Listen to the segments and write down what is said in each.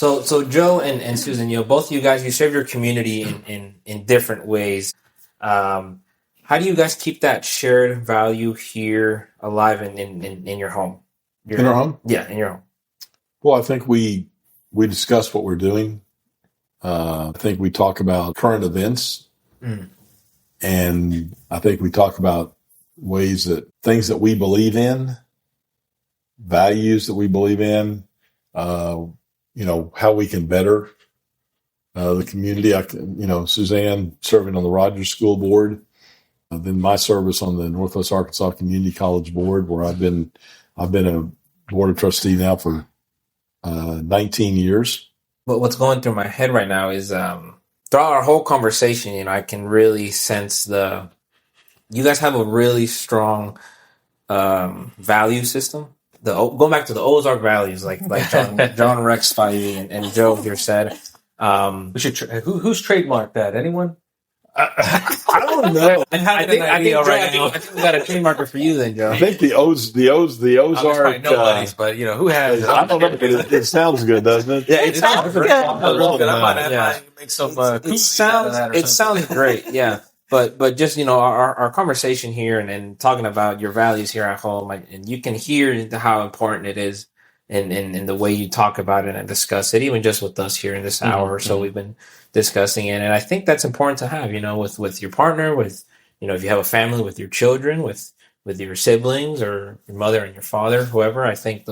So Joe and Susan, both of you guys, you serve your community in different ways. How do you guys keep that shared value here alive in your home? In our home? Yeah, in your home. Well, I think we discuss what we're doing. I think we talk about current events. And I think we talk about things that we believe in, values that we believe in, how we can better the community. Suzanne serving on the Rogers School Board, then my service on the Northwest Arkansas Community College Board, where I've been a board of trustee now for 19 years. But what's going through my head right now is throughout our whole conversation, I can really sense you guys have a really strong value system. Going back to the Ozark values, like John Rex Spivey and Joe here said. We should. Who's trademarked that? Anyone? I don't know. I think we got a trademarker for you then, Joe. I think the Ozark. Nobody's, but who has? I don't know. It sounds good, doesn't it? Yeah, it sounds good. It sounds great. Yeah, but just our conversation here and talking about your values here at home, and you can hear how important it is in the way you talk about it and discuss it, even just with us here in this hour or so we've been discussing it. And I think that's important to have, with your partner, with, if you have a family, with your children, with your siblings or your mother and your father, whoever. I think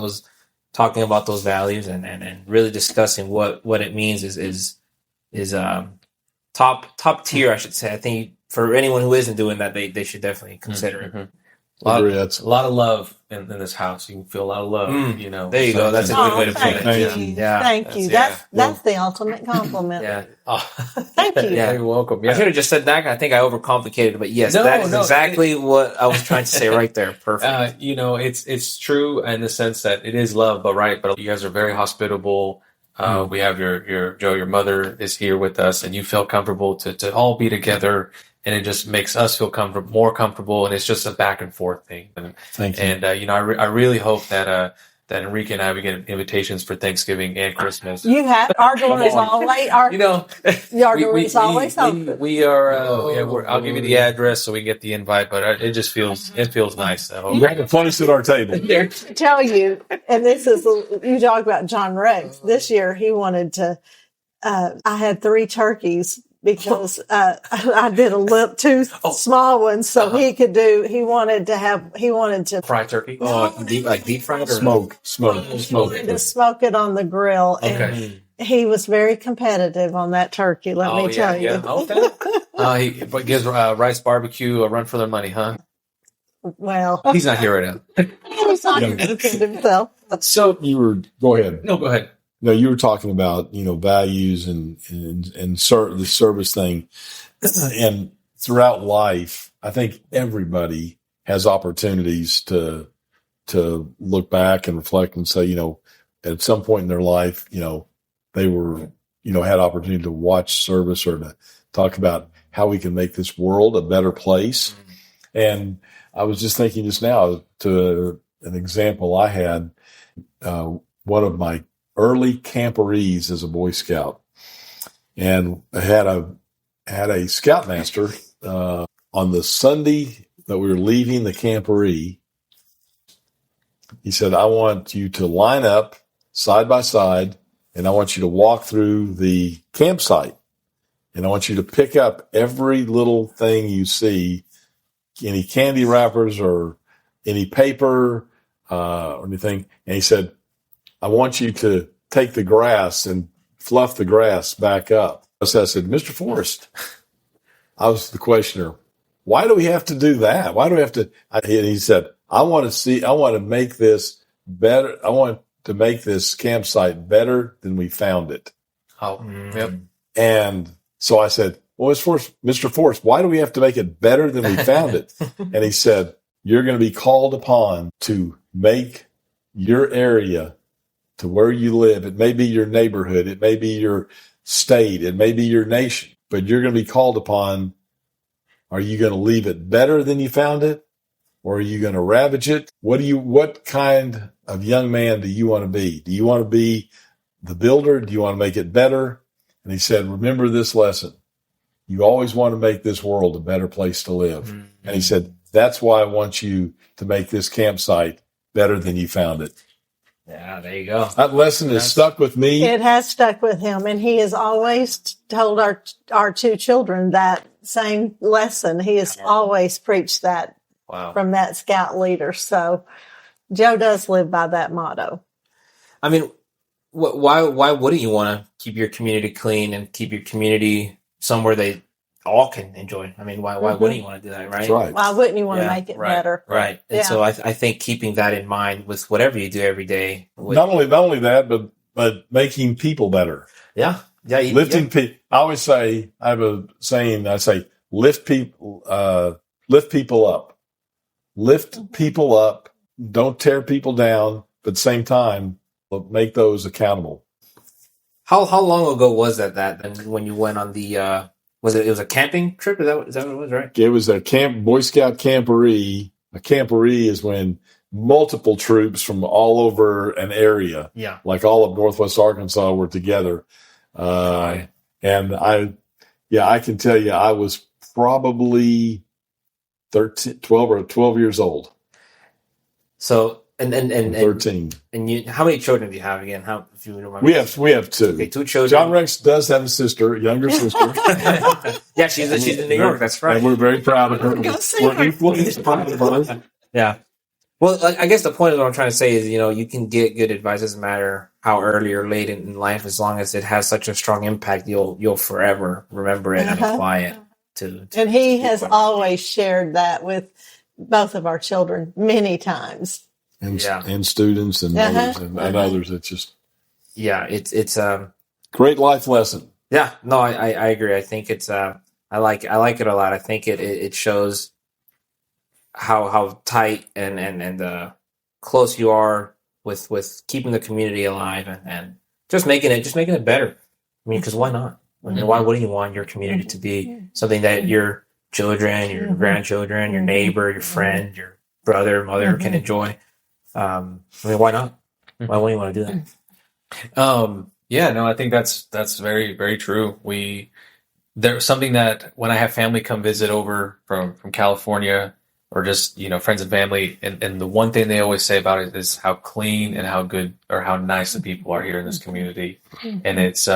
talking about those values and really discussing what it means is top tier, I should say. I think for anyone who isn't doing that, they should definitely consider it. A lot of love in this house. You can feel a lot of love. There you go. That's a good way to put it. Thank you. That's the ultimate compliment. Yeah. Thank you. Yeah. You're welcome. Yeah. I should have just said that. I think I overcomplicated it, but yes, that is exactly what I was trying to say right there. Perfect. It's true in the sense that it is love, but you guys are very hospitable. We have your Joe, your mother is here with us, and you feel comfortable to all be together. And it just makes us feel more comfortable, and it's just a back and forth thing. Thank you. And I really hope that Enrique and I we get invitations for Thanksgiving and Christmas. You have our door is always our door is always open. We are. I'll give you the address so we get the invite, but it just feels nice. You have a place at our table. I tell you, and this is you talk about John Rex. This year he wanted to. I had 3 turkeys. Because I did a little too small one, so he could do. He wanted to fry turkey. Deep fried or smoke. To smoke it on the grill, and he was very competitive on that turkey. Let me tell you. Okay. He gives Rice Barbecue a run for their money, huh? Well, he's not here right now. He's not going to defend himself. So go ahead. No, go ahead. No, you were talking about, values and the service thing. And throughout life, I think everybody has opportunities to look back and reflect and say, at some point in their life, they were, had opportunity to watch service or to talk about how we can make this world a better place. And I was just thinking just now to an example I had, one of my early camporees as a Boy Scout, and I had a scoutmaster on the Sunday that we were leaving the camporee. He said, "I want you to line up side by side, and I want you to walk through the campsite, and I want you to pick up every little thing you see, any candy wrappers or any paper or anything." And he said, "I want you to take the grass and fluff the grass back up." So I said, "Mr. Forrest," I was the questioner, "why do we have to do that? Why do we have to?" And he said, I want to make this better. I want to make this campsite better than we found it. Yep. And so I said, "Well, Mr. Forrest, why do we have to make it better than we found it?" And he said, "You're going to be called upon to make your area to where you live. It may be your neighborhood. It may be your state. It may be your nation, but you're going to be called upon. Are you going to leave it better than you found it? Or are you going to ravage it? What kind of young man do you want to be? Do you want to be the builder? Do you want to make it better? And he said, remember this lesson. You always want to make this world a better place to live. Mm-hmm. And he said, that's why I want you to make this campsite better than you found it. Yeah, there you go. That lesson has stuck with me. It has stuck with him. And he has always told our two children that same lesson. He has always preached that from that scout leader. So Joe does live by that motto. I mean, why wouldn't you want to keep your community clean and keep your community somewhere they all can enjoy? I mean, why wouldn't you want to do that, right? That's right. Why wouldn't you want to make it better? Right. And so I think keeping that in mind with whatever you do every day. Not only that, but making people better. Yeah. Yeah. Lifting people. I always say, I have a saying, I say, lift people up. Lift people up. Don't tear people down, but at the same time, make those accountable. How long ago was that when you went on the, it was a camping trip? Is that what it was, right? It was a Boy Scout camporee. A camporee is when multiple troops from all over an area, like all of Northwest Arkansas, were together. And I can tell you, I was probably 12 years old. So, and 13. And you, how many children do you have again? If you remember? We have two. Okay, 2 children. John Rex does have a younger sister. Yeah, she's in New York. That's right. And we're very proud of her. We're equally proud of her. Yeah. Well, I guess the point of what I'm trying to say is, you can get good advice. It doesn't matter how early or late in life, as long as it has such a strong impact, you'll forever remember it and apply it to and he has always shared that with both of our children many times. And students and others and others. It's just it's great life lesson. Yeah, no, I agree. I think it's I like it a lot. I think it shows how tight and close you are with keeping the community alive and just making it better. I mean, because why not? I mean, why wouldn't you want your community to be something that your children, your grandchildren, your neighbor, your friend, your brother, mother can enjoy? I mean, why not? Why wouldn't you want to do that? I think that's very, very true. There's something that when I have family come visit over from California or just, friends and family, and the one thing they always say about it is how clean and how good or how nice the people are here in this community. And it's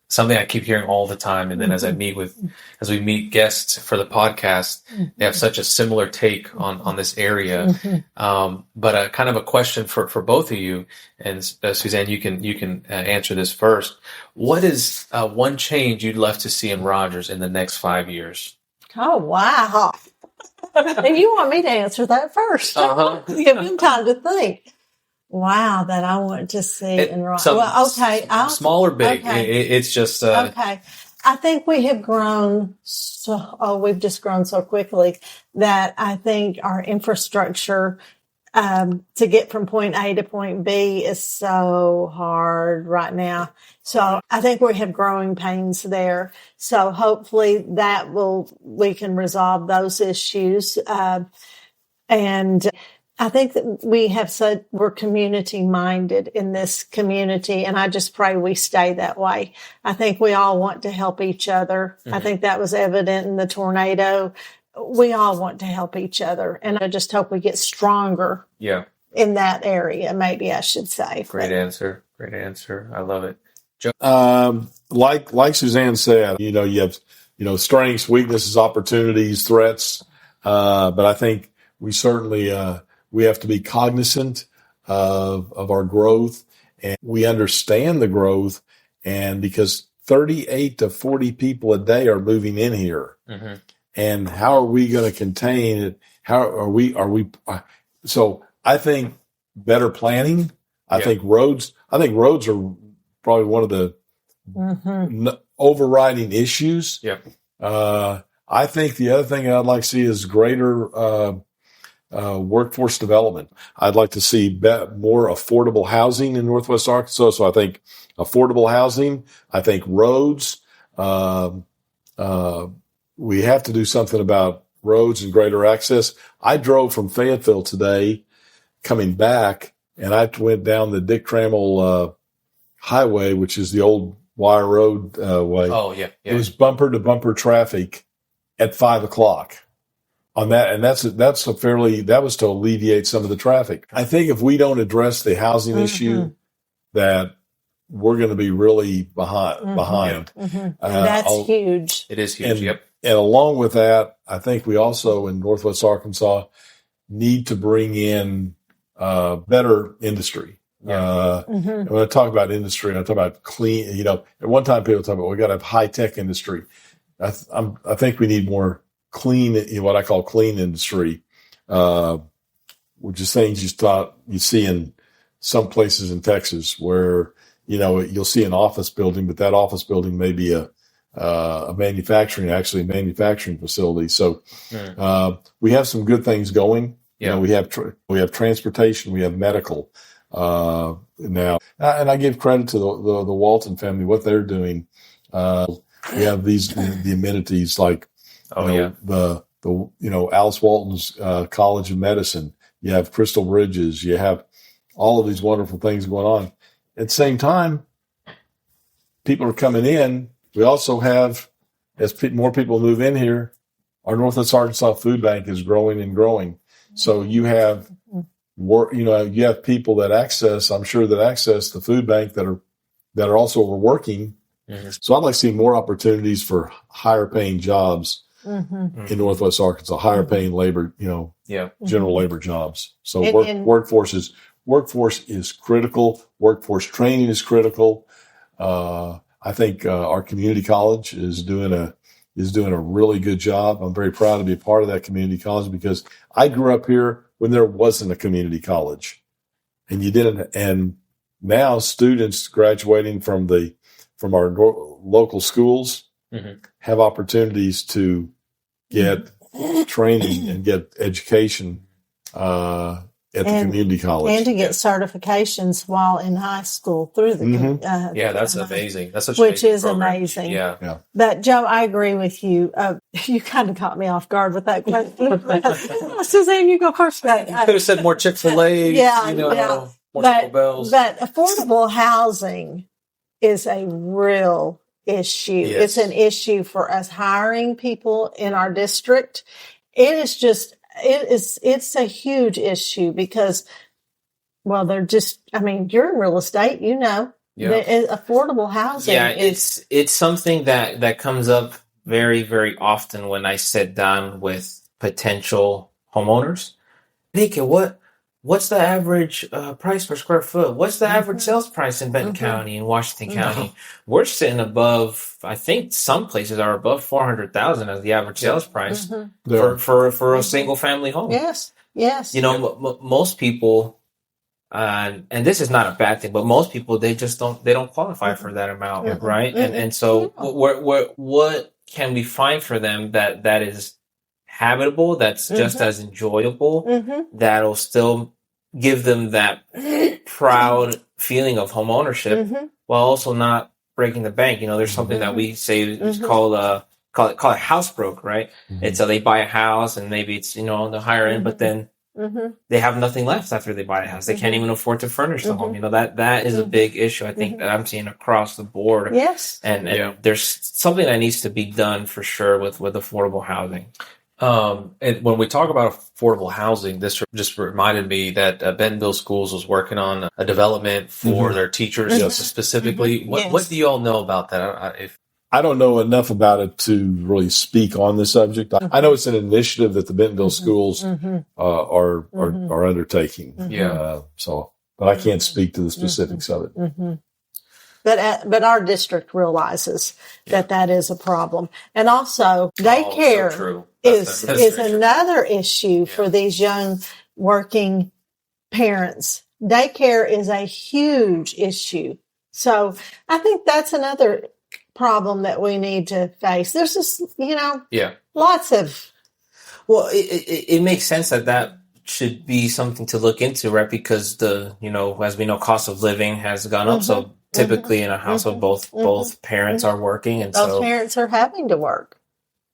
something I keep hearing all the time. And then as we meet guests for the podcast, they have such a similar take on this area. But kind of a question for both of you, and Suzanne, you can answer this first. What is one change you'd love to see in Rogers in the next 5 years? Oh, wow. And you want me to answer that first. Give him time to think. Wow, that I want to see in Rogers. Well, okay. Small or big? Okay. It's just... okay. I think we have grown we've just grown so quickly that I think our infrastructure to get from point A to point B is so hard right now. So I think we have growing pains there. So hopefully we can resolve those issues. And I think that we have said we're community minded in this community, and I just pray we stay that way. I think we all want to help each other. I think that was evident in the tornado. We all want to help each other, and I just hope we get stronger. In that area, maybe I should say. Great answer. I love it. Joe? Like Suzanne said, you have strengths, weaknesses, opportunities, threats. But I think we certainly we have to be cognizant of our growth, and we understand the growth. And because 38 to 40 people a day are moving in here, and how are we going to contain it? How are we? So I think better planning. I think roads are probably one of the overriding issues. I think the other thing I'd like to see is greater workforce development. I'd like to see more affordable housing in Northwest Arkansas. So I think affordable housing. I think roads. We have to do something about roads and greater access. I drove from Fayetteville today, coming back, and I went down the Dick Trammell highway, which is the old Wire Road way. Oh yeah. It was bumper to bumper traffic at 5 o'clock on that. And that was to alleviate some of the traffic. I think if we don't address the housing issue, that we're going to be really behind. That's huge. It is huge. And along with that, I think we also in Northwest Arkansas need to bring in better industry. And when I talk about industry, I talk about clean. At one time people talk about we got to have high tech industry. I think we need more clean, what I call clean industry, which is things you see in some places in Texas where you'll see an office building, but that office building may be a manufacturing facility. So we have some good things going. We have transportation, we have medical now, and I give credit to the Walton family, what they're doing. We have the amenities like the Alice Walton's College of Medicine. You have Crystal Bridges. You have all of these wonderful things going on. At the same time, people are coming in. We also have, as more people move in here, our Northwest Arkansas Food Bank is growing and growing. So you have you have people that access the food bank that are also overworking. So I'd like to see more opportunities for higher paying jobs in Northwest Arkansas, higher paying labor, general labor jobs. So workforce is critical. Workforce training is critical. I think our community college is doing a really good job. I'm very proud to be a part of that community college because I grew up here when there wasn't a community college, and you didn't. And now students graduating from our local schools have opportunities to get training and get education at the community college. And to get certifications while in high school through the that's amazing. That's such which an is amazing. Yeah. But Joe, I agree with you. You kind of caught me off guard with that question. Suzanne, you go first. You could have said more Chick-fil-A. More Taco Bells. But affordable housing is a real issue. Yes. It's an issue for us hiring people in our district. It's a huge issue because, you're in real estate, affordable housing. Yeah, it's something that comes up very, very often when I sit down with potential homeowners. Nick, what's the average price per square foot? What's the average sales price in Benton County and Washington County? We're sitting above, I think some places are above 400,000 as the average sales price for a single family home. Yes. Most people, and this is not a bad thing, but most people, they don't qualify for that amount, right? And so what can we find for them that is habitable, that's just as enjoyable, that'll still give them that proud feeling of home ownership while also not breaking the bank. There's something that we say is call it house broke, right? It's so they buy a house and maybe it's on the higher end, but then they have nothing left after they buy a house. They can't even afford to furnish the home. That is a big issue I think that I'm seeing across the board. Yes. And there's something that needs to be done for sure with affordable housing. And when we talk about affordable housing, this just reminded me that Bentonville Schools was working on a development for their teachers specifically. What do you all know about that? I don't know enough about it to really speak on the subject. I know it's an initiative that the Bentonville Schools are undertaking. But I can't speak to the specifics of it. But our district realizes that is a problem. And also daycare is another issue for these young working parents. Daycare is a huge issue. So I think that's another problem that we need to face. There's just, lots of. Well, it makes sense that should be something to look into, right? Because as we know, cost of living has gone up. So typically in a household, both parents are working, and both parents are having to work.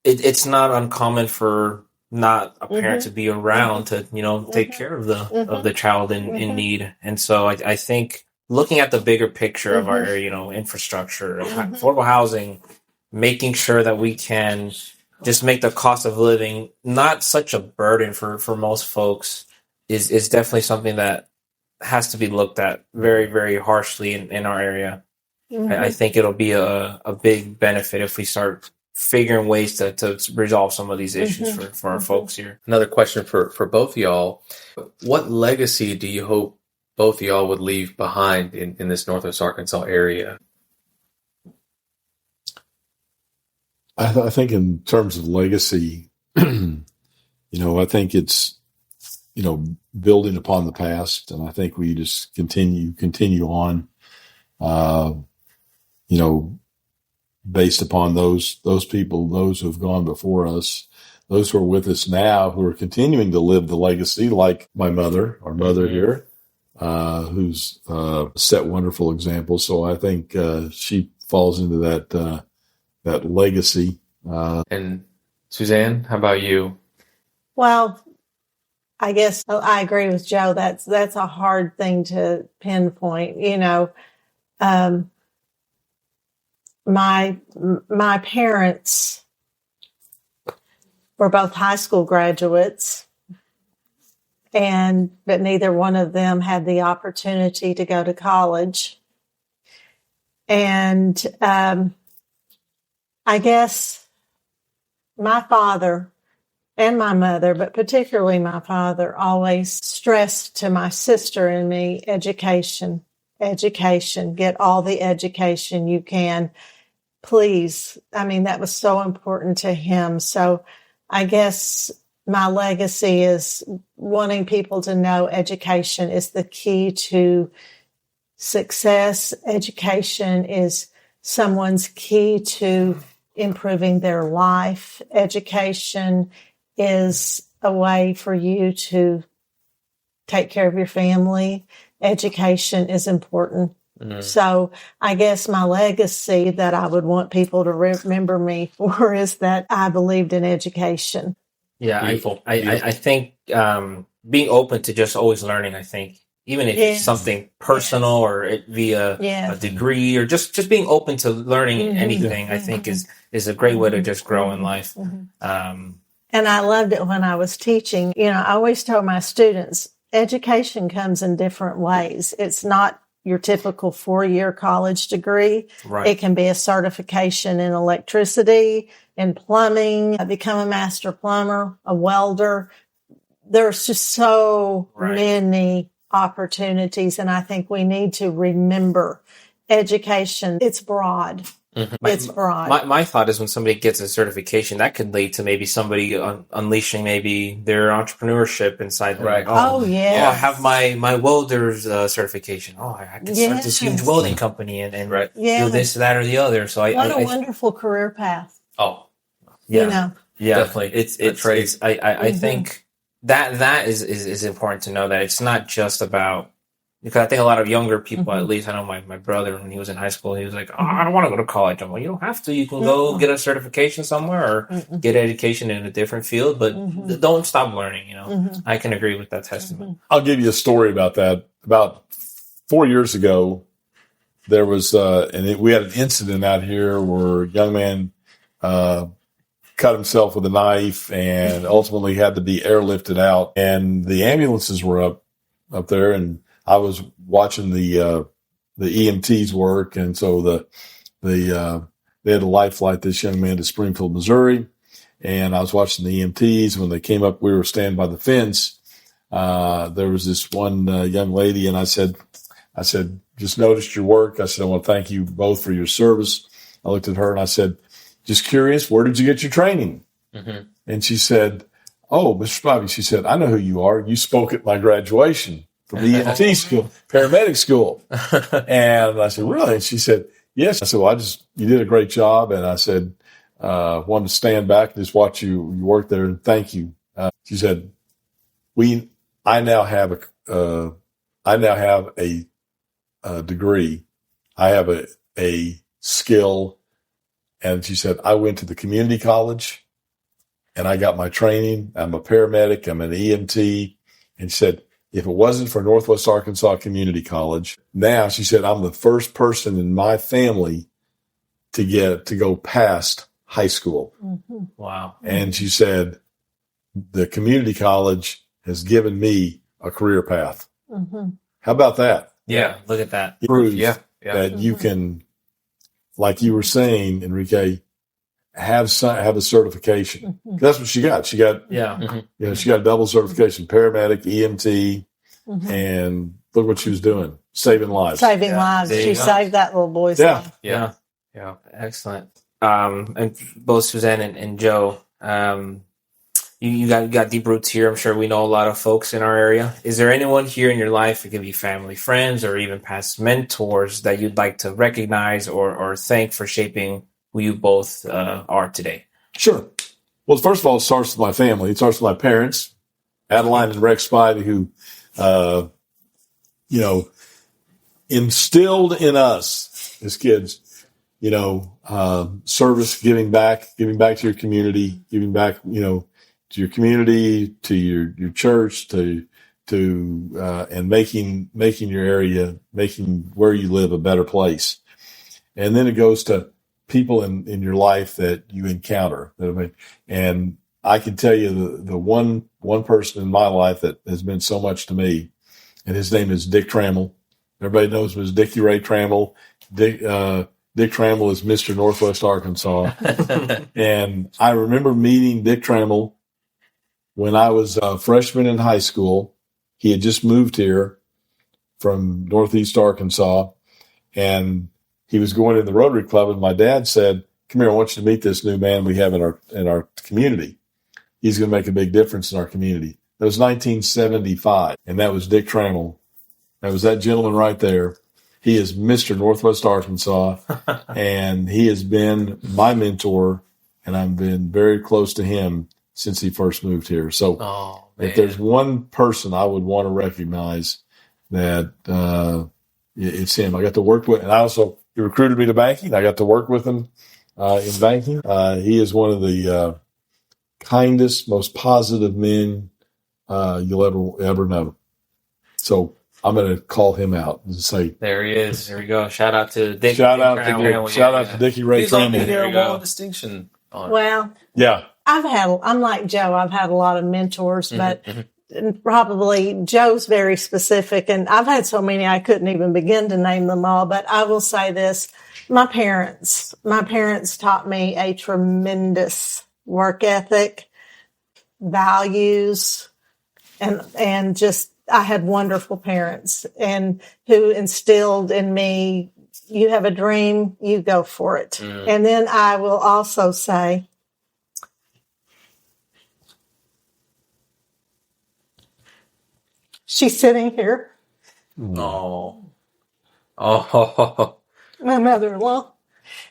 It's not uncommon for not a parent to be around to take care of the child in need. And so I think looking at the bigger picture of our area, infrastructure, affordable housing, making sure that we can just make the cost of living not such a burden for most folks is definitely something that has to be looked at very, very harshly in our area. I think it'll be a big benefit if we start figuring ways to resolve some of these issues for our folks here. Another question for both of y'all. What legacy do you hope both of y'all would leave behind in this Northwest Arkansas area? I think in terms of legacy, I think it's, building upon the past. And I think we just continue on, based upon those people, those who have gone before us, those who are with us now, who are continuing to live the legacy, like our mother here, who's set wonderful examples. So I think she falls into that legacy. And Suzanne, how about you? Well, I guess I agree with Joe. That's a hard thing to pinpoint. My parents were both high school graduates, but neither one of them had the opportunity to go to college. And I guess my father and my mother, but particularly my father, always stressed to my sister and me, education, get all the education you can, please. I mean, that was so important to him. So I guess my legacy is wanting people to know education is the key to success. Education is someone's key to improving their life. Education is a way for you to take care of your family. Education is important. So I guess my legacy that I would want people to remember me for is that I believed in education. Yeah, I think being open to just always learning, I think, even if it's something personal or it via a degree or just being open to learning anything, I think is a great way to just grow in life. And I loved it when I was teaching. I always told my students, education comes in different ways. It's not your typical 4-year college degree. Right. It can be a certification in electricity, in plumbing, become a master plumber, a welder. There's just so many opportunities. And I think we need to remember education. It's broad. It's broad. My thought is when somebody gets a certification, that could lead to maybe somebody unleashing maybe their entrepreneurship inside them. Right. Yeah. I have my welder's certification. I can start this huge welding company and do this, that, or the other. So what a wonderful career path. Oh, yeah. Yeah, definitely. It's I think that is important to know that it's not just about. Because I think a lot of younger people, at least I know my brother, when he was in high school, he was like, I don't want to go to college. I'm like, you don't have to. You can go get a certification somewhere or get education in a different field, but don't stop learning, I can agree with that testament. I'll give you a story about that. About 4 years ago, there was, we had an incident out here where a young man cut himself with a knife and ultimately had to be airlifted out. And the ambulances were up there, and I was watching the EMTs work, and so they had to life flight this young man to Springfield, Missouri, and I was watching the EMTs. When they came up, we were standing by the fence. There was this one young lady, and I said, just noticed your work. I said, I want to thank you both for your service. I looked at her and I said, just curious, where did you get your training? And she said, oh, Mr. Spivey, she said, I know who you are. You spoke at my graduation from the EMT school, paramedic school. And I said, really? And she said, yes. I said, well, you did a great job. And I said, wanted to stand back and just watch you work there and thank you. She said, I now have a degree. I have a skill. And she said, I went to the community college and I got my training. I'm a paramedic. I'm an EMT. And she said, if it wasn't for Northwest Arkansas Community College, now she said, I'm the first person in my family to go past high school. Mm-hmm. Wow. And she said, the community college has given me a career path. Mm-hmm. How about that? Yeah. Look at that. It proves Yeah. that you can, like you were saying, Enrique, have a certification. Mm-hmm. That's what she got. She got, she got a double certification, paramedic, EMT, and look what she was doing, saving lives. Saving lives. She saved that little boy's life. Yeah. Excellent. And both Suzanne and Joe, you got deep roots here. I'm sure we know a lot of folks in our area. Is there anyone here in your life, it can be family, friends, or even past mentors that you'd like to recognize or thank for shaping who you both are today? Sure. Well, first of all, it starts with my family. It starts with my parents, Adeline and Rex Spivey, who, instilled in us as kids, service, giving back to your community, giving back, to your community, to your church, and making your area, making where you live a better place. And then it goes to people in your life that you encounter. And I can tell you the one person in my life that has been so much to me, and his name is Dick Trammell. Everybody knows him as Dickie Ray Trammell. Dick Trammell is Mr. Northwest Arkansas. And I remember meeting Dick Trammell when I was a freshman in high school. He had just moved here from Northeast Arkansas, and he was going in the Rotary Club, and my dad said, come here, I want you to meet this new man we have in our community. He's going to make a big difference in our community. That was 1975, and that was Dick Trammell. That was that gentleman right there. He is Mr. Northwest Arkansas, and he has been my mentor, and I've been very close to him since he first moved here. So if there's one person I would want to recognize, that it's him. I got to work with, and he recruited me to banking. I got to work with him in banking. He is one of the kindest, most positive men you'll ever know. So I'm going to call him out and say, there he is. There we go. Shout out to Dick. Shout out to Dickie Ray Trammell. There you go. Distinction. Well, yeah. I'm like Joe. I've had a lot of mentors, but probably Joe's very specific, and I've had so many I couldn't even begin to name them all. But I will say this: my parents taught me a tremendous work ethic, values, and just I had wonderful parents, and who instilled in me, you have a dream, you go for it. And then I will also say, she's sitting here. Oh. My mother-in-law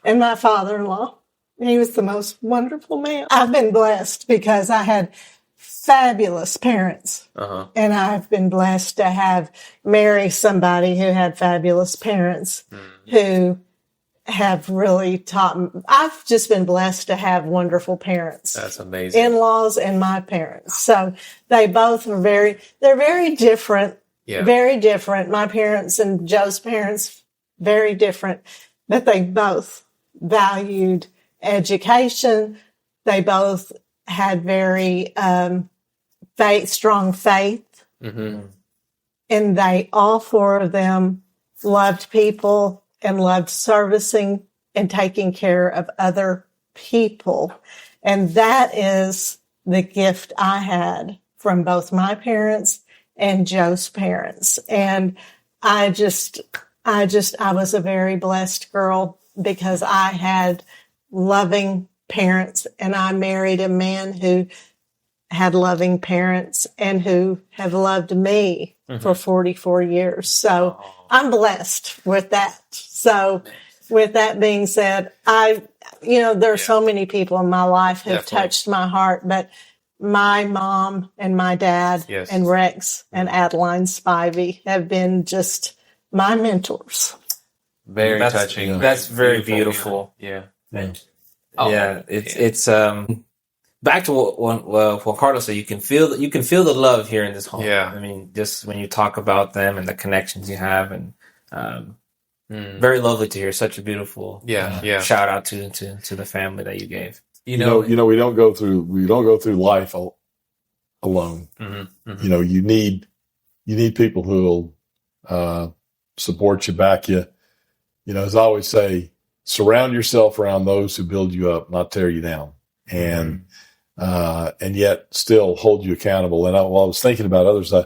and my father-in-law. He was the most wonderful man. I've been blessed because I had fabulous parents. And I've been blessed to marry somebody who had fabulous parents who have really taught me. I've just been blessed to have wonderful parents. That's amazing. In-laws and my parents. So they both are they're very different. Yeah. Very different. My parents and Joe's parents, very different. But they both valued education. They both had very strong faith. And all four of them loved people and loved servicing and taking care of other people. And that is the gift I had from both my parents and Joe's parents. And I was a very blessed girl because I had loving parents, and I married a man who had loving parents and who have loved me for 44 years. So I'm blessed with that. So with that being said, there are so many people in my life who've touched my heart, but my mom and my dad and Rex and Adeline Spivey have been just my mentors. Very touching. That's very beautiful. Yeah. Yeah. It's back to what Juan Carlos said, you can feel the love here in this home. Yeah. I mean, just when you talk about them and the connections you have, and very lovely to hear. Such a beautiful shout out to the family that you gave. We don't go through life alone. You know, you need people who will support you, back you. You know, as I always say, surround yourself around those who build you up, not tear you down, and yet still hold you accountable. And while I was thinking about others, I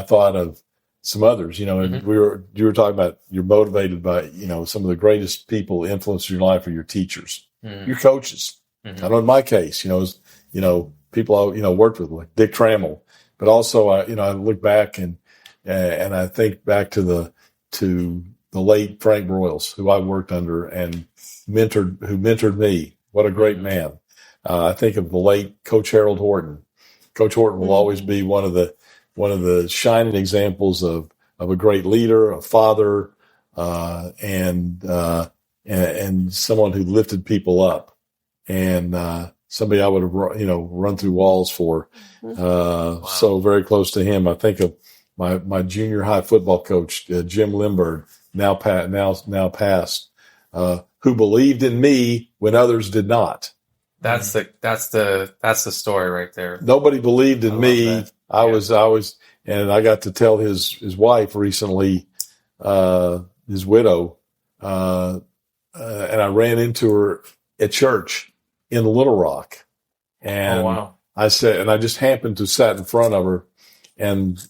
thought of some others. You know, and you were talking about you're motivated by, you know, some of the greatest people influencing your life are your teachers, your coaches. I know in my case, people I worked with, like Dick Trammell, but also I look back and I think back to the late Frank Broyles, who I worked under and who mentored me. What a great man. I think of the late Coach Harold Horton. Coach Horton will always be one of the shining examples of a great leader, a father, and someone who lifted people up, and somebody I would have run through walls for. Wow. So very close to him. I think of my junior high football coach, Jim Limburg, now passed, who believed in me when others did not. That's the story right there. Nobody believed in me. That. I was, and I got to tell his wife recently, his widow, and I ran into her at church in Little Rock, and I said, and I just happened to sat in front of her, and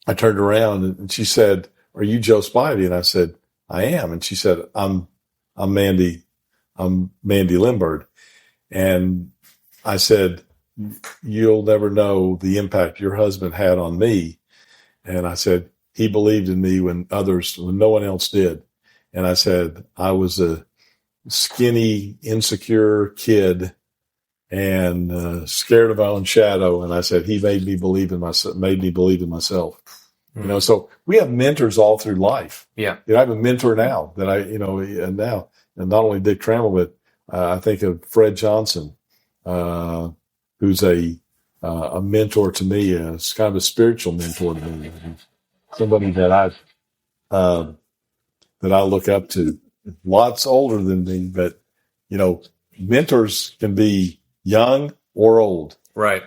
I turned around and she said, "Are you Joe Spivey?" And I said, "I am." And she said, I'm Mandy Limburg." And I said, "You'll never know the impact your husband had on me." And I said, "He believed in me when no one else did." And I said, "I was a skinny, insecure kid and scared of my own shadow." And I said, "He made me believe in myself." You know, so we have mentors all through life. Yeah. I have a mentor now that and not only Dick Trammell, but I think of Fred Johnson, who's a mentor to me. It's kind of a spiritual mentor to me. Somebody that I look up to. Lots older than me, but mentors can be young or old. Right.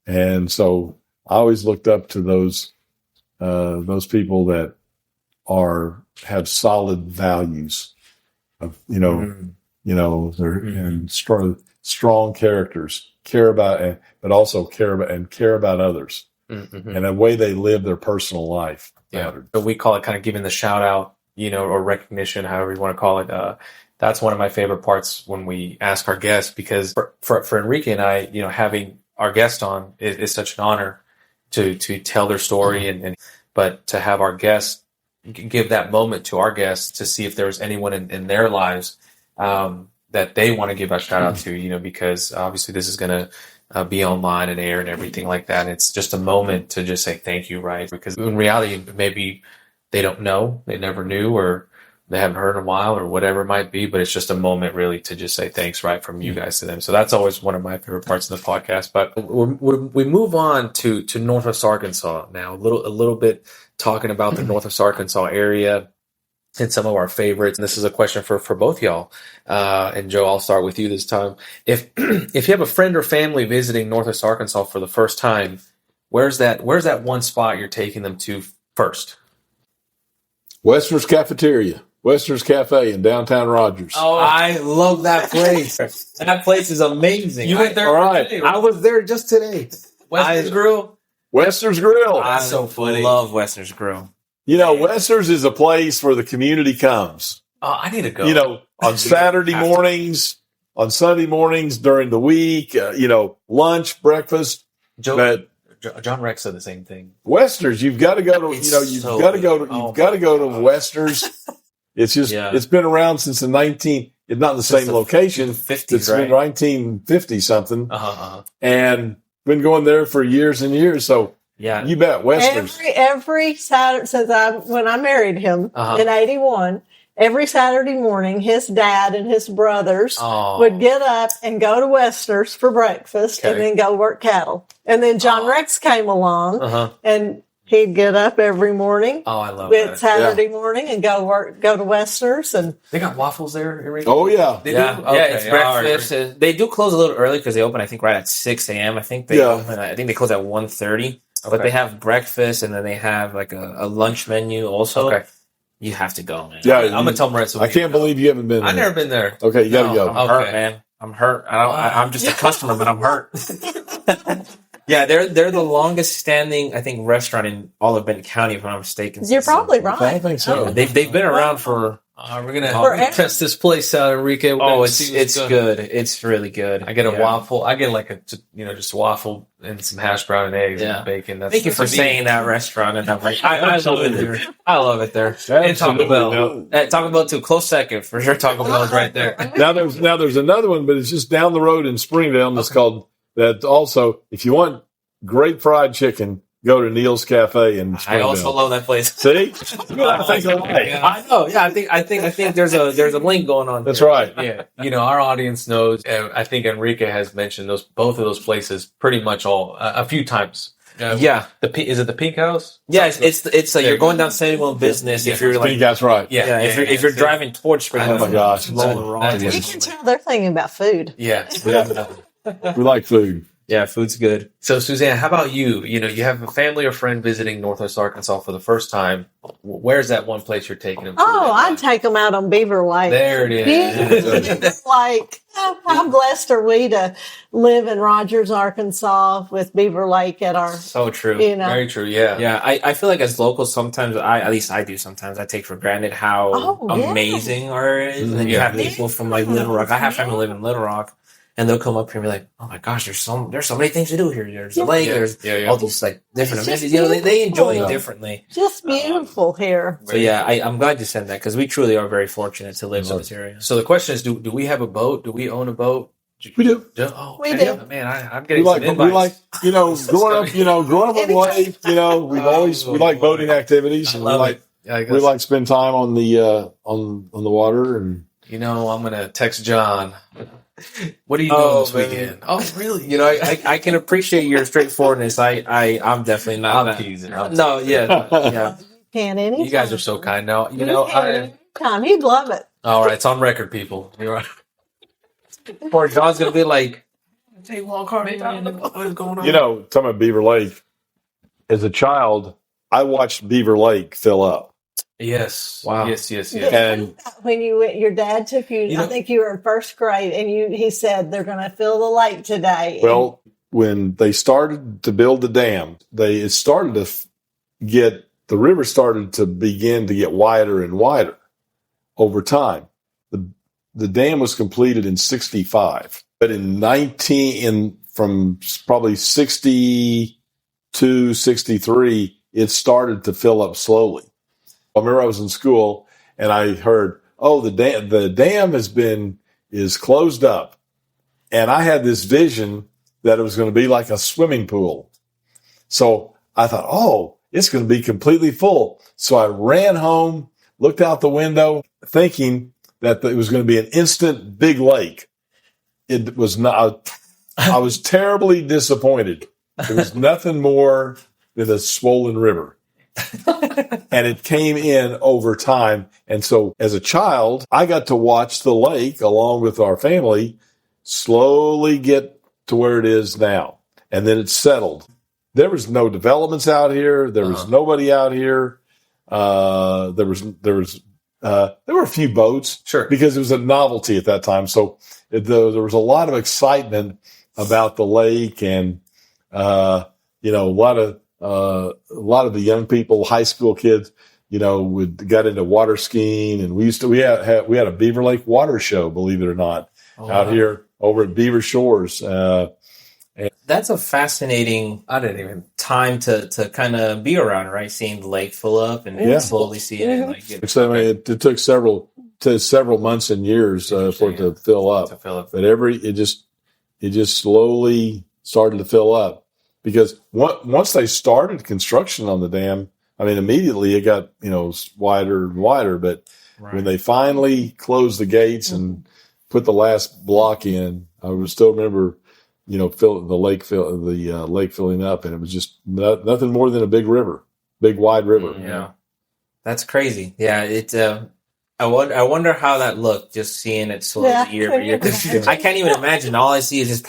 And so I always looked up to those people that have solid values of, they're and strong characters, care about others, and the way they live their personal life. Yeah. So we call it kind of giving the shout out, or recognition, however you want to call it. That's one of my favorite parts when we ask our guests, because for Enrique and I, having our guest on is such an honor to tell their story, but to have our guests give that moment to our guests to see if there was anyone in their lives that they want to give a shout out to, because obviously this is going to be online and air and everything like that. And it's just a moment to just say thank you, right? Because in reality, maybe they don't know, they never knew, or they haven't heard in a while, or whatever it might be, but it's just a moment really to just say thanks, right, from you guys to them. So that's always one of my favorite parts of the podcast. But we move on to Northwest Arkansas now, a little bit talking about the Northwest Arkansas area and some of our favorites. And this is a question for both y'all. And Joe, I'll start with you this time. If you have a friend or family visiting Northwest Arkansas for the first time, where's that one spot you're taking them to first? Western's Cafeteria. Western's Cafe in downtown Rogers. Oh, I love that place. That place is amazing. You went there? All right. Today, I was there just today. Wester's Grill? Wester's Grill. That's so funny. I love Wester's Grill. Wester's is a place where the community comes. Oh, I need to go. On Saturday mornings, on Sunday mornings, during the week, lunch, breakfast. John Rex said the same thing. Wester's, you've got to go to, you've got to go to Wester's. It's just, It's been around since it's not the same location. 50s, it's right? been 1950 something. And been going there for years and years. So yeah, you bet Wester's. Every Saturday since when I married him in 81, every Saturday morning, his dad and his brothers Oh. would get up and go to Wester's for breakfast and Okay. then go work cattle. And then John Rex came along Uh-huh. and he'd get up every morning Oh, I love with that. Saturday morning and go to Wester's. And They got waffles there, Enrique? Oh yeah. They Yeah, do? yeah, Okay, it's all right. breakfast. They do close a little early because they open, I think, right at 6 a.m. I think they close at 1:30. But Okay. they have breakfast and then they have like a lunch menu also. Okay. You have to go, man. Yeah, I'm going to tell them right so I can't believe you haven't been I've there. never been there. Okay, you gotta No. go. I'm hurt, man. I'm hurt. I'm just a customer, but I'm hurt. Yeah, they're the longest standing, I think, restaurant in all of Benton County, if I'm not mistaken. you're probably I don't right. think so. They've been around for. We're going to Forever. test this place out, Enrique. We're Oh, gonna it's see what's good. It's really good. I get a Yeah. waffle. I get like just a waffle and some hash brown and eggs Yeah. and bacon. Thank you for saying that restaurant, and I'm like, I love it there. I love it there. And Taco Bell. Taco Bell too, close second for sure. Taco Bell's right there. Now there's another one, but it's just down the road in Springdale. It's called that. Also, if you want great fried chicken, go to Neil's Cafe in I Springdale. also love that place. See, I know. Yeah, I think there's a link going on. That's there. right. Yeah, our audience knows. I think Enrique has mentioned both of those places pretty much a few times. Yeah, Is it the Pink House? yeah. It's you're going down Samuel Business if you're I think like that's right. yeah if you're driving towards Springdale. Oh my gosh. rolling wrong. You can tell they're thinking about food. Yeah. We like food. Yeah, food's good. So, Suzanne, how about you? You have a family or friend visiting Northwest Arkansas for the first time. Where's that one place you're taking them to? Oh, I'd take them out on Beaver Lake. There it is. Like, how blessed are we to live in Rogers, Arkansas with Beaver Lake at our, So true. Very true. Yeah. Yeah, I feel like as locals, sometimes at least I do. Sometimes I take for granted how Oh, yeah. amazing our area is. And then you Yeah. have people from like Little Rock. I have family live in Little Rock, and they'll come up here and be like, "Oh my gosh, there's so many things to do here. There's the lake. Yeah. There's Yeah. all these like different It's just amenities. They enjoy it beautiful. differently. just beautiful here. So yeah, I'm glad you said that because we truly are very fortunate to live in this area. So the question is, do we have a boat? Do we own a boat? We do. Oh, We okay. do. Man, I'm We getting like, some we invites. like, growing up on the lake, we like boating activities, and we like spend time on the water, and I'm gonna text John. What are you doing Oh, this man. weekend? Oh, really? I can appreciate your straightforwardness. I'm definitely not. I'm that. teasing. No, yeah. Can anytime. You guys are so kind. Now, Anytime. He'd love it. all right, it's on record, people. You're right. Poor John's gonna be like, "Take one car, man. What is going on?" talking about Beaver Lake. As a child, I watched Beaver Lake fill up, Yes. Wow. Yes. and When your dad took you, I think you were in first grade, and he said they're going to fill the lake today. well, when they started to build the dam, the river started to begin to get wider and wider over time. The dam was completed in 65, but from probably 62, 63, it started to fill up slowly. I remember I was in school and I heard, the dam is closed up. And I had this vision that it was going to be like a swimming pool. So I thought, it's going to be completely full. So I ran home, looked out the window, thinking that it was going to be an instant big lake. It was not. I was terribly disappointed. It was nothing more than a swollen river. And it came in over time. And so as a child, I got to watch the lake along with our family slowly get to where it is now. And then it settled. There was no developments out here. There was nobody out here. There were a few boats, Sure. because it was a novelty at that time. So there was a lot of excitement about the lake, and a lot of the young people, high school kids, got into water skiing, and we had a Beaver Lake water show, believe it or not, out here over at Beaver Shores. That's a fascinating time to kind of be around, right? Seeing the lake fill up and slowly see it. It took several months and years for it to fill up. But it just slowly started to fill up, because once they started construction on the dam, immediately it got wider and wider. But when they finally closed the gates and put the last block in, I would still remember, the lake filling up, and it was just nothing more than a big wide river. Yeah, that's crazy. Yeah, I wonder how that looked, just seeing it slowly year by year. I can't even imagine. All I see is just,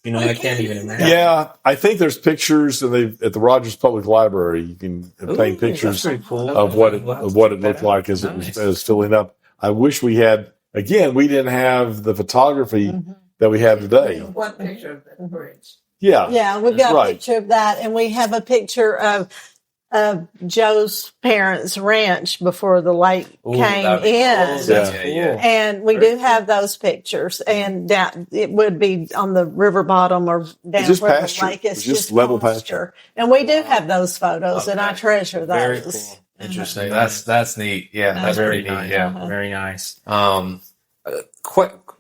I can't even imagine. Yeah, I think there's pictures at the Rogers Public Library. You can obtain pictures cool. of what it looked like as it was filling up. I wish we had. Again, we didn't have the photography that we have today. One picture of the bridge. Yeah, Yeah, we've got a picture of that, and we have a picture of Joe's parents' ranch before the lake came in. Yeah. And we do have those pictures, and it would be on the river bottom or down just where pasture. the lake is. It's just level pasture. And we do have those photos, and I treasure those. Very cool. Interesting. That's neat. Yeah, that's very pretty neat. nice. Yeah. Very nice.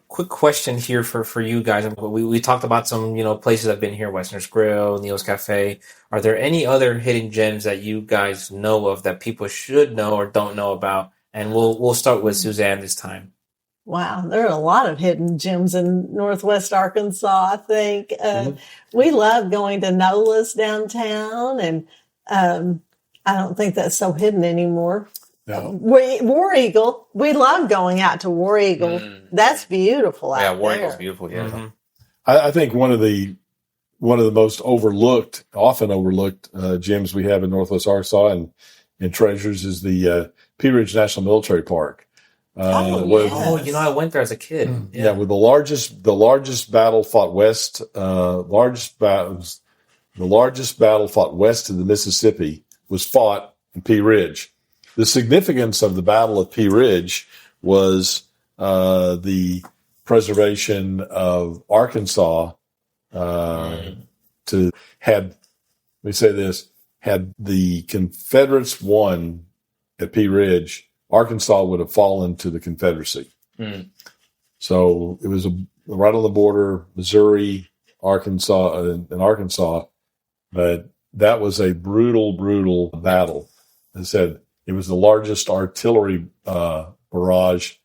Quick question here for you guys. We talked about some places I've been here: Westerners Grill, Neil's Cafe. Are there any other hidden gems that you guys know of that people should know or don't know about? And we'll start with Suzanne this time. Wow, there are a lot of hidden gems in Northwest Arkansas, I think. We love going to Nola's downtown, and I don't think that's so hidden anymore. No. War Eagle, we love going out to War Eagle. That's beautiful out there. Yeah, War Eagle's beautiful. Yeah. Mm-hmm. I think one of the most often overlooked gems we have in Northwest Arkansas and treasures is the Pea Ridge National Military Park. Yes. I went there as a kid. Yeah, with the largest battle fought west, the largest battle fought west of the Mississippi was fought in Pea Ridge. The significance of the Battle of Pea Ridge was the preservation of Arkansas. Had the Confederates won at Pea Ridge, Arkansas would have fallen to the Confederacy. So it was right on the border, Missouri, Arkansas, and Arkansas. But that was a brutal battle. As I said, it was the largest artillery barrage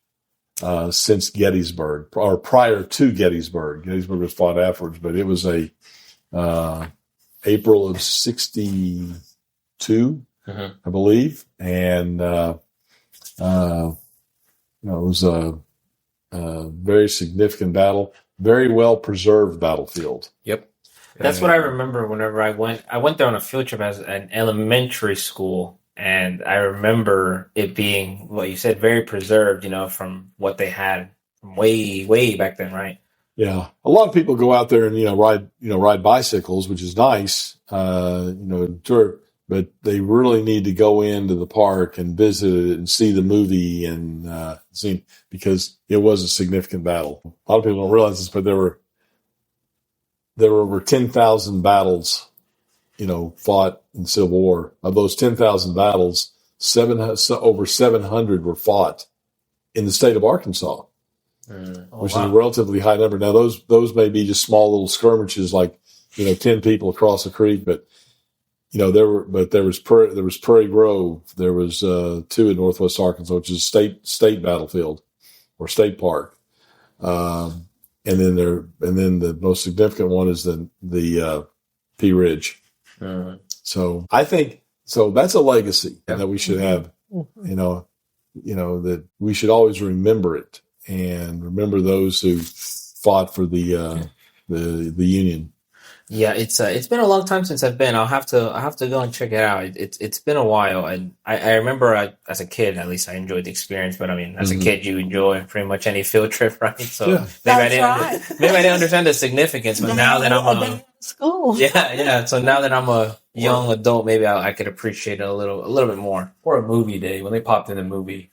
since Gettysburg, or prior to Gettysburg. Gettysburg was fought afterwards, but it was April of 1962, I believe, and it was a very significant battle, very well preserved battlefield. Yep. That's what I remember whenever I went. I went there on a field trip as an elementary school, and I remember it being, what you said, very preserved, from what they had from way back then, right? Yeah. A lot of people go out there and, ride bicycles, which is nice, tour, but they really need to go into the park and visit it and see the movie and see, because it was a significant battle. A lot of people don't realize this, but there were over 10,000 battles, fought in the Civil War. Of those 10,000 battles, over 700 were fought in the state of Arkansas, which is a relatively high number. Now, those may be just small little skirmishes, like 10 people across the creek, but there was Prairie Grove, there was 2 in Northwest Arkansas, which is state battlefield or state park. And then the most significant one is the Pea Ridge. So I think that's a legacy that we should have. That we should always remember it and remember those who fought for the Union. Yeah, it's been a long time since I've been. I'll have to go and check it out. It's been a while, and I remember as a kid, at least I enjoyed the experience. But I mean, as a kid, you enjoy pretty much any field trip, right? So maybe I didn't understand the significance. But now that I'm school, So now that I'm a young adult, maybe I could appreciate it a little bit more. Or a movie day when they popped in the movie.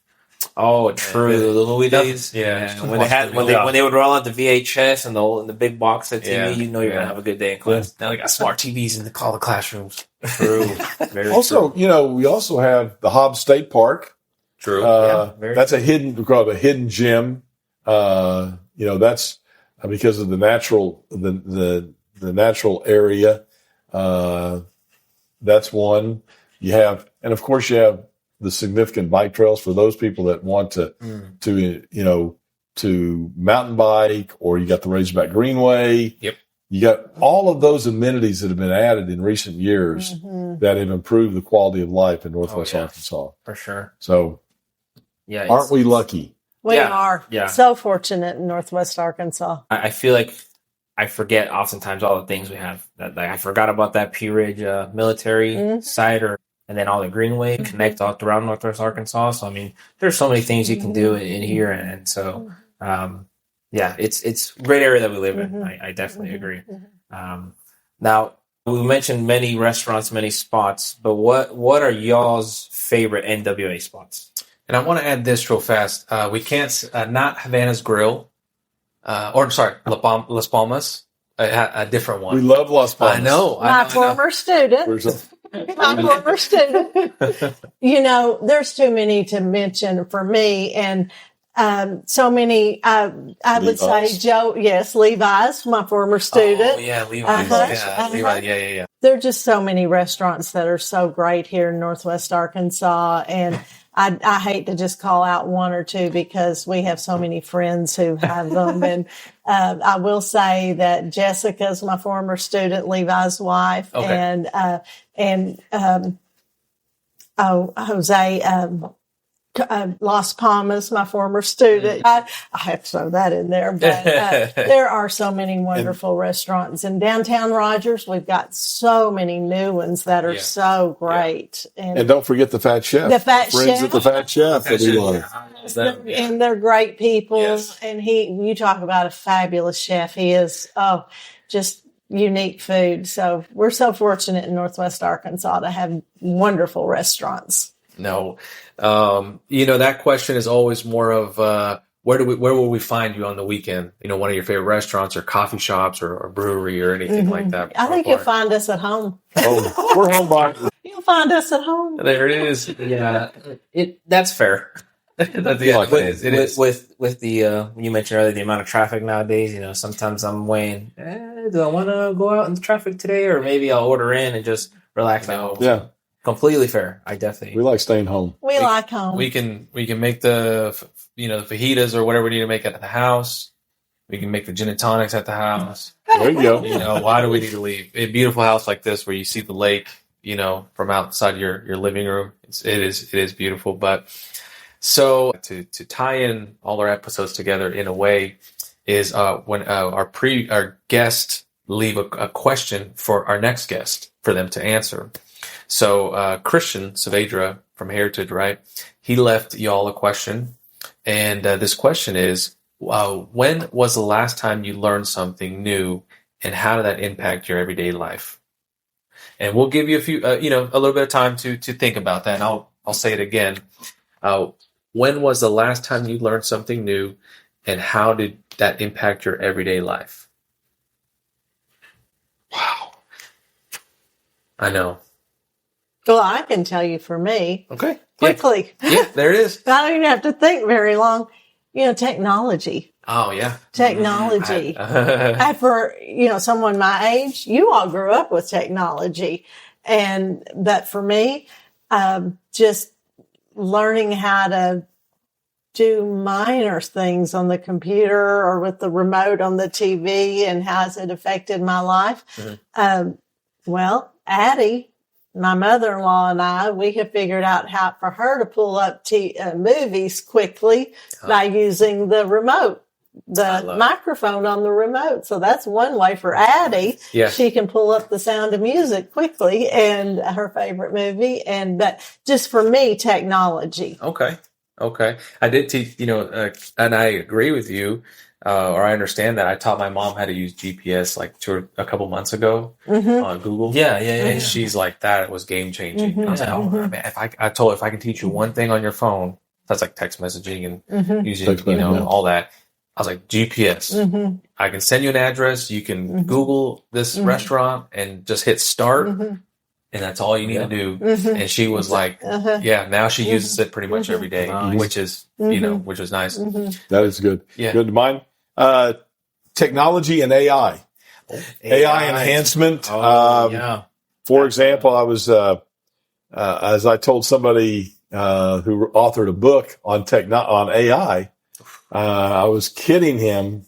Oh, true. The movie days. Yeah. When they would roll out the VHS and the big box of TV, you're gonna have a good day in class. Now they got smart TVs in all the classrooms. True. Very also, true. We also have the Hobbs State Park. True. That's a hidden gem. That's because of the natural area. That's one. You have the significant bike trails for those people that want to mountain bike, or you got the Razorback Greenway. Yep. You got all of those amenities that have been added in recent years that have improved the quality of life in Northwest Arkansas. For sure. So, yeah, aren't we lucky? We are so fortunate in Northwest Arkansas. I feel like I forget oftentimes all the things we have. Like I forgot about that Pea Ridge military site, and then all the Greenway connect all throughout Northwest Arkansas. So I mean, there's so many things you can do in here, and so it's a great area that we live in. I definitely agree. Now we mentioned many restaurants, many spots, but what are y'all's favorite NWA spots? And I want to add this real fast. We can't not Havana's Grill, Las Palmas, a different one. We love Las Palmas. I know. My former student. There's too many to mention for me, and so many. I would say Joe. Yes, Levi's, my former student. Oh yeah, Levi's. Levi's. Yeah. There are just so many restaurants that are so great here in Northwest Arkansas, and I hate to just call out one or two because we have so many friends who have them. And I will say that Jessica's my former student, Levi's wife, and Jose Las Palmas, my former student. I have to throw that in there, but there are so many wonderful restaurants in downtown Rogers. We've got so many new ones that are so great. And don't forget the Fat Chef. The Fat Friends Chef. at the Fat Chef that we love. And they're great people. Yes. And you talk about a fabulous chef. He is, just unique food. So we're so fortunate in Northwest Arkansas to have wonderful restaurants. No. That question is always more of where will we find you on the weekend? One of your favorite restaurants or coffee shops or brewery or anything like that. I think you'll find us at home. Oh, we're home by. You'll find us at home. There it is. Yeah, that's fair. It is. With the you mentioned earlier the amount of traffic nowadays. Sometimes I'm weighing. Do I want to go out in the traffic today, or maybe I'll order in and just relax at home? Yeah. Completely fair. We like staying home. We like home. We can make the fajitas or whatever we need to make at the house. We can make the gin and tonics at the house. There you go. Why do we need to leave a beautiful house like this where you see the lake, from outside your living room? It is beautiful. But so to tie in all our episodes together in a way is when our guest leave a question for our next guest for them to answer. So Christian Saavedra from Heritage, right? He left y'all a question, and this question is, when was the last time you learned something new, and how did that impact your everyday life? And we'll give you a little bit of time to think about that. And I'll say it again. When was the last time you learned something new, and how did that impact your everyday life? Wow. I know. Well, I can tell you for me. Okay. Quickly. Yeah, there it is. I don't even have to think very long. Technology. Oh, yeah. Technology. For, someone my age, you all grew up with technology. But for me, just learning how to do minor things on the computer or with the remote on the TV and how has it affected my life. Well, Addie, my mother-in-law, and I, we have figured out how for her to pull up movies quickly by using the remote, the microphone on the remote. So that's one way for Addie. Yeah. She can pull up The Sound of Music quickly and her favorite movie. But just for me, technology. Okay. I did teach, and I agree with you. Or I understand that. I taught my mom how to use GPS a couple months ago on Google. Yeah. And she's like, that was game changing. I was like, oh man, I told her if I can teach you one thing on your phone, that's like text messaging and using, all that. I was like, GPS. I can send you an address. You can Google this restaurant and just hit start. And that's all you need to do. And she was like, now she uses it pretty much every day, which is, which was nice. That is good. Yeah. Good to mine. Technology and AI. AI enhancement. For example, I was, as I told somebody who authored a book on on AI. I was kidding him.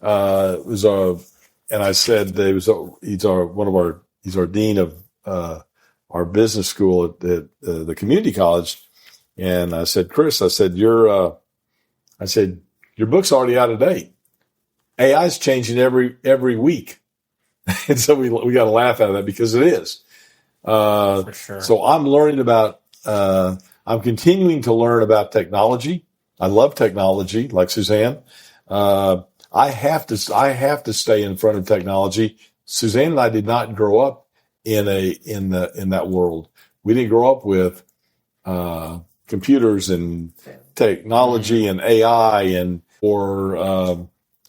And I said he's our dean of our business school at the community college. And I said, Chris, your book's already out of date. AI is changing every week. And so we got to laugh out of that because it is. For sure. So I'm continuing to learn about technology. I love technology, like Suzanne. I have to stay in front of technology. Suzanne and I did not grow up in that world. We didn't grow up with computers and technology and AI or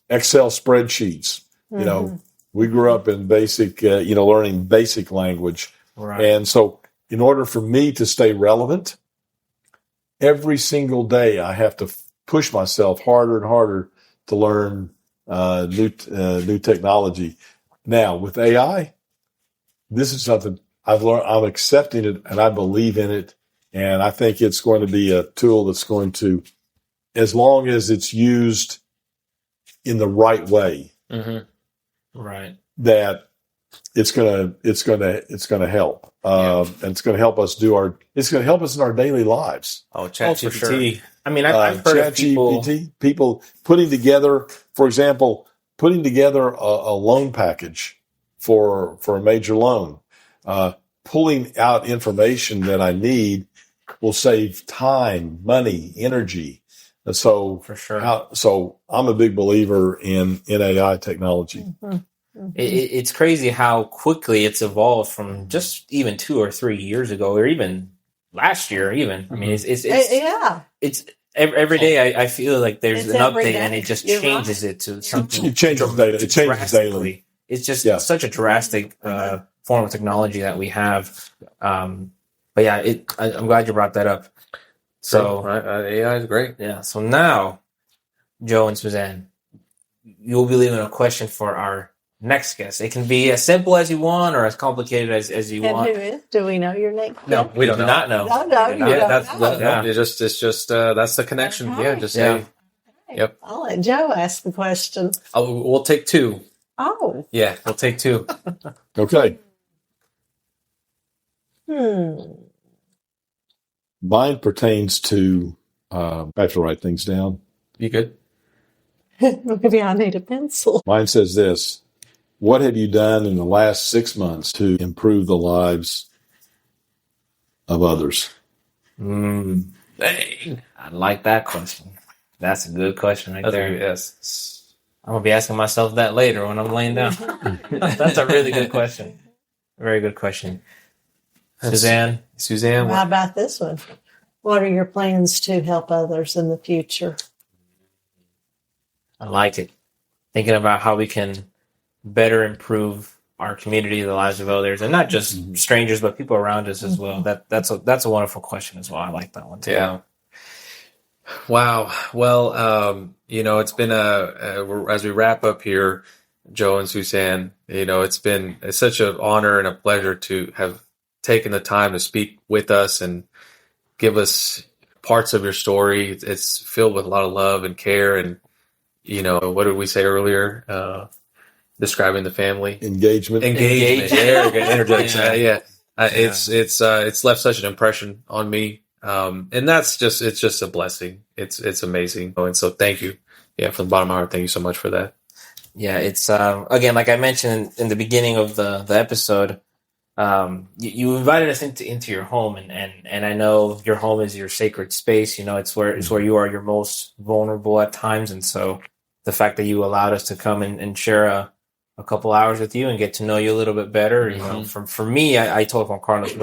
Excel spreadsheets. Mm-hmm. We grew up in basic, learning basic language. Right. And so in order for me to stay relevant, every single day I have to push myself harder and harder to learn new technology. Now with AI, this is something I've learned. I'm accepting it and I believe in it. And I think it's going to be a tool that's going to, as long as it's used in the right way, right, that it's going to help. And it's going to help us it's going to help us in our daily lives. Oh, ChatGPT. Sure. I mean, I've heard of people putting together, for example, a loan package for a major loan, pulling out information that I need will save time, money, energy. And so for sure. So I'm a big believer in AI technology. Mm-hmm. Mm-hmm. It's crazy how quickly it's evolved from just even 2 or 3 years ago, or even last year. Even I mean, it's every day. I feel like there's an update, and it just changes it to something. It changes daily. It changes daily. It's just such a drastic form of technology that we have. But yeah, I'm glad you brought that up. So AI is great. Yeah. So now, Joe and Suzanne, you'll be leaving a question for our next guest. It can be as simple as you want or as complicated as you want. And who is? Do we know your name? No, we don't do not know. No, you don't know. It's just that's the connection. Okay. Yeah, just say. Yep. I'll let Joe ask the question. We'll take 2. Oh. Yeah, we'll take 2. Okay. Mine pertains to, I have to write things down. You good? Maybe I need a pencil. Mine says this: what have you done in the last 6 months to improve the lives of others? Dang. I like that question. That's a good question right there. Yes. I'm going to be asking myself that later when I'm laying down. That's a really good question. Very good question. Suzanne? How about this one? What are your plans to help others in the future? I like it. Thinking about how we can better improve our community, the lives of others, and not just strangers, but people around us as well. That's a wonderful question as well. I like that one too. Yeah. Wow. Well, it's been as we wrap up here, Joe and Suzanne, it's such an honor and a pleasure to have taken the time to speak with us and give us parts of your story. It's filled with a lot of love and care. And, what did we say earlier? Describing the family. Engagement. There we go. Interjection. It's left such an impression on me. And it's just a blessing. It's amazing. And so thank you. Yeah. From the bottom of my heart, thank you so much for that. Yeah. It's, again, like I mentioned in the beginning of the episode, you invited us into your home and I know your home is your sacred space. It's where you are your most vulnerable at times. And so the fact that you allowed us to come and share a couple hours with you and get to know you a little bit better, for me, I told Juan Carlos,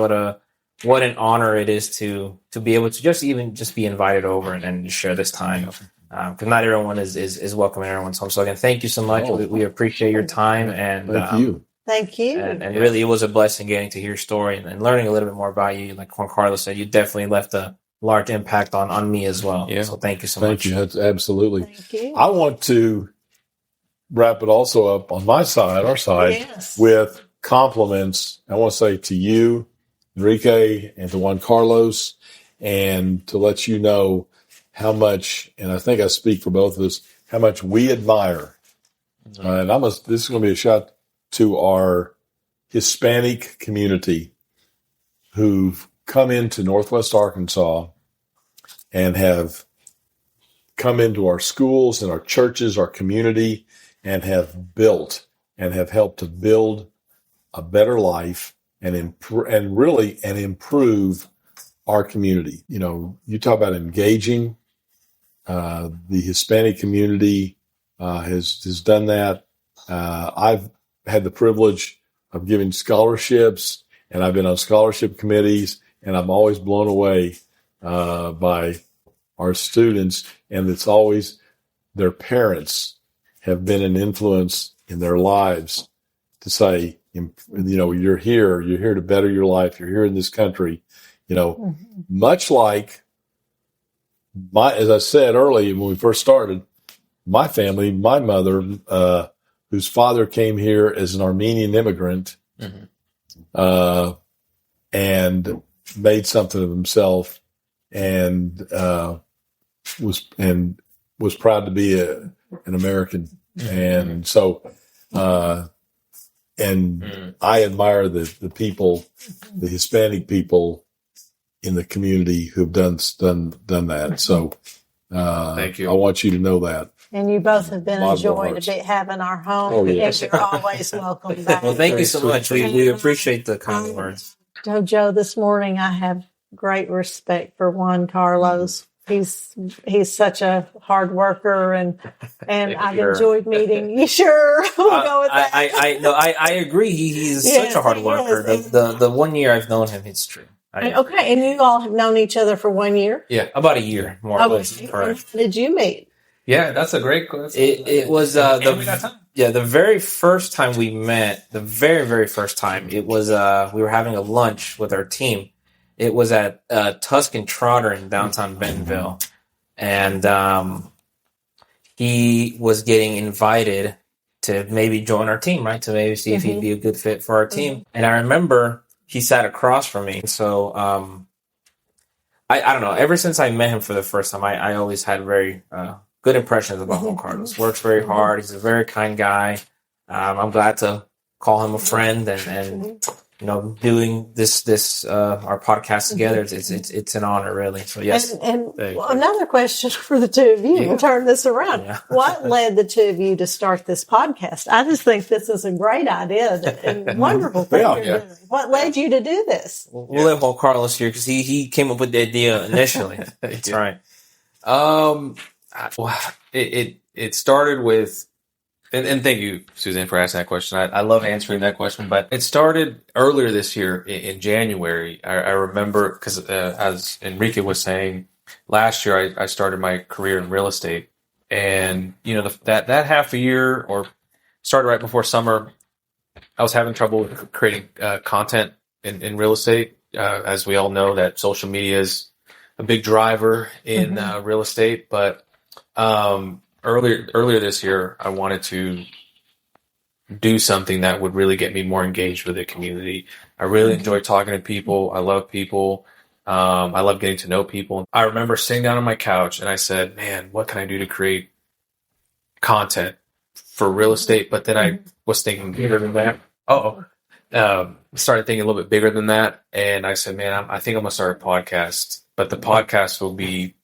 what an honor it is to be able to just be invited over and share this time. Because not everyone is welcome in everyone's home. So again, thank you so much. We appreciate your time and thank you. Thank you. And really, it was a blessing getting to hear your story and learning a little bit more about you. Like Juan Carlos said, you definitely left a large impact on me as well. Yeah. So thank you so much. Thank you. That's absolutely. Thank you. I want to wrap it also up on our side, with compliments. I want to say to you, Enrique, and to Juan Carlos, and to let you know how much, and I think I speak for both of us, how much we admire. And this is going to be a shout to our Hispanic community who've come into Northwest Arkansas and have come into our schools and our churches, our community, and have built and have helped to build a better life and improve our community. You know, you talk about engaging. The Hispanic community has done that. I've had the privilege of giving scholarships, and I've been on scholarship committees, and I'm always blown away by our students, and it's always their parents have been an influence in their lives to say, you know, you're here to better your life. You're here in this country, you know, much like as I said earlier when we first started, my family, my mother, whose father came here as an Armenian immigrant, and made something of himself, and was proud to be an American, and so and I admire the people, the Hispanic people in the community who've done that. So thank you. I want you to know that. And you both have been Bottom of our enjoyed hearts. having our home. Oh, yes. And you're always welcome back. Well, thank you so much. We appreciate the kind words. Joe, this morning I have great respect for Juan Carlos. He's such a hard worker, and I've enjoyed meeting you. Sure, we'll go with that. I agree. He's Yes, such a hard he worker. is. The 1 year I've known him, it's true. Okay, and you all have known each other for 1 year? Yeah, about a year, more or less. Okay. Correct. When did you meet? Yeah, that's a great question. It was the very first time we met. The very, very first time it was we were having a lunch with our team. It was at Tuscan Trotter in downtown Bentonville, and he was getting invited to maybe join our team, right? To maybe see if he'd be a good fit for our team. And I remember he sat across from me. So I don't know. Ever since I met him for the first time, I always had very good impressions about Juan Carlos. Works very hard. He's a very kind guy. I'm glad to call him a friend, and you know, doing this our podcast together. It's an honor, really. So yes. And another question for the two of you. Yeah. We'll turn this around. Yeah. What led the two of you to start this podcast? I just think this is a great idea and wonderful thing you're doing. What led you to do this? We'll let Juan Carlos here because he came up with the idea initially. That's right. It started with, and thank you, Suzanne, for asking that question. I love answering that question, but it started earlier this year in January. I remember because as Enrique was saying, last year I started my career in real estate, and you know that half a year or started right before summer. I was having trouble with creating content in real estate. As we all know, that social media is a big driver in real estate, but earlier this year, I wanted to do something that would really get me more engaged with the community. I really enjoy talking to people. I love people. I love getting to know people. I remember sitting down on my couch and I said, man, what can I do to create content for real estate? But then I was thinking bigger than that. Started thinking a little bit bigger than that. And I said, man, I think I'm going to start a podcast, but the podcast will be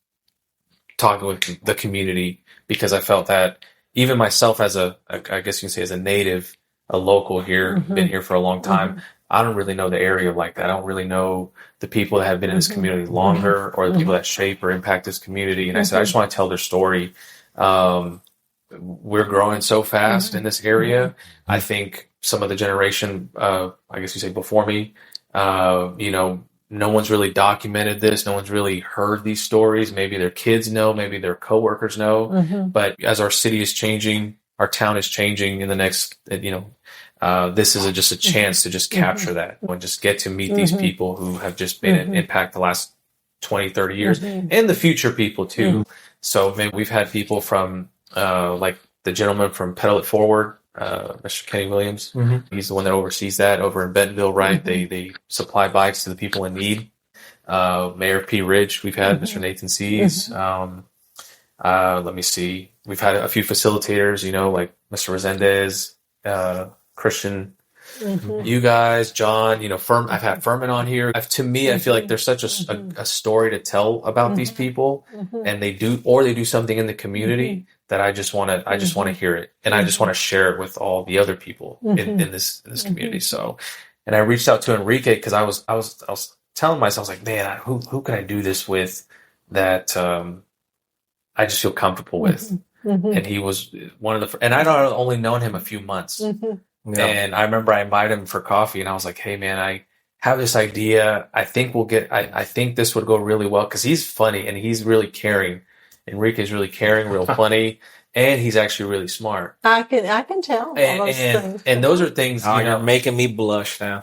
talking with the community, because I felt that even myself as I guess you can say as a native, a local here, been here for a long time, I don't really know the area like that. I don't really know the people that have been in this community longer, or the people that shape or impact this community. And I said, I just want to tell their story. We're growing so fast in this area. I think some of the generation, I guess you say before me, you know, no one's really documented this. No one's really heard these stories. Maybe their kids know, maybe their coworkers know. But as our city is changing, our town is changing in the next, you know, this is just a chance to just capture that and just get to meet these people who have just been an impact the last 20, 30 years, and the future people too. So maybe we've had people from, like the gentleman from Pedal It Forward, Mr. Kenny Williams. He's the one that oversees that over in Bentonville, right? They supply bikes to the people in need. Mayor P. Ridge, we've had Mr. Nathan Sees. Let me see. We've had a few facilitators, like Mr. Resendez, Christian, you guys, John, I've had Furman on here. To me, I feel like there's such a story to tell about these people, and they do something in the community that I just want to hear it, and I just want to share it with all the other people in this community. So, and I reached out to Enrique because I was telling myself, I was like, man, who can I do this with that I just feel comfortable with? And he was one of the, and I'd only known him a few months. Yeah. And I remember I invited him for coffee, and I was like, hey man, I have this idea. I think I think this would go really well, because he's funny and he's really caring. Enrique's really caring, real funny, and he's actually really smart. I can tell. And those are things, you're making me blush now.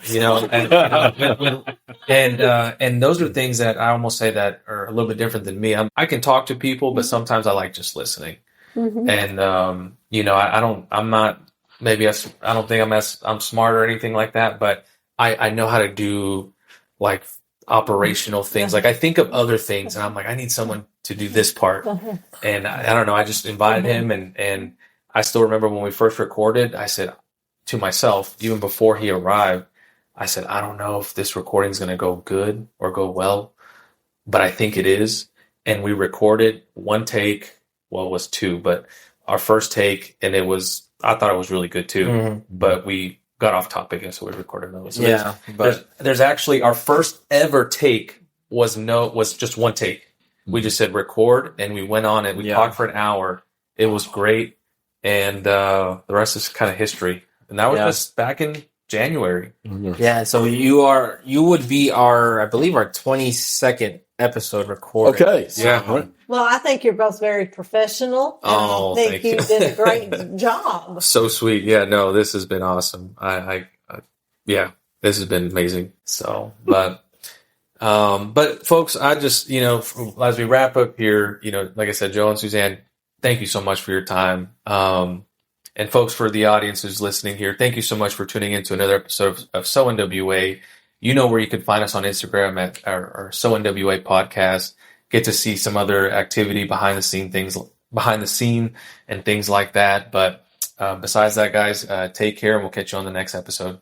And those are things that I almost say that are a little bit different than me. I can talk to people, but sometimes I like just listening. And I don't think I'm smart or anything like that, but I know how to do like operational things. Like I think of other things and I'm like, I need someone to do this part. And I don't know, I just invited him, and I still remember when we first recorded, I said to myself, even before he arrived, I said, I don't know if this recording is going to go good or go well, but I think it is. And we recorded one take. Well, it was two, but our first take, and I thought it was really good too, but we got off topic, and so we recorded another. So there's actually our first ever take was just one take. We just said record, and we went on it. We talked for an hour. It was great, and the rest is kind of history. And that was just back in January. Yeah, so you would be I believe our 22nd episode recorded. Okay. Yeah. Well, I think you're both very professional. And I think you did a great job. So sweet. Yeah, no, this has been awesome. This has been amazing. So, but folks, I just, as we wrap up here, like I said, Joe and Suzanne, thank you so much for your time. And folks, for the audience who's listening here, thank you so much for tuning in to another episode of So NWA. You know where you can find us on Instagram at our So NWA podcast. Get to see some other activity behind the scene and things like that. But besides that, guys, take care, and we'll catch you on the next episode.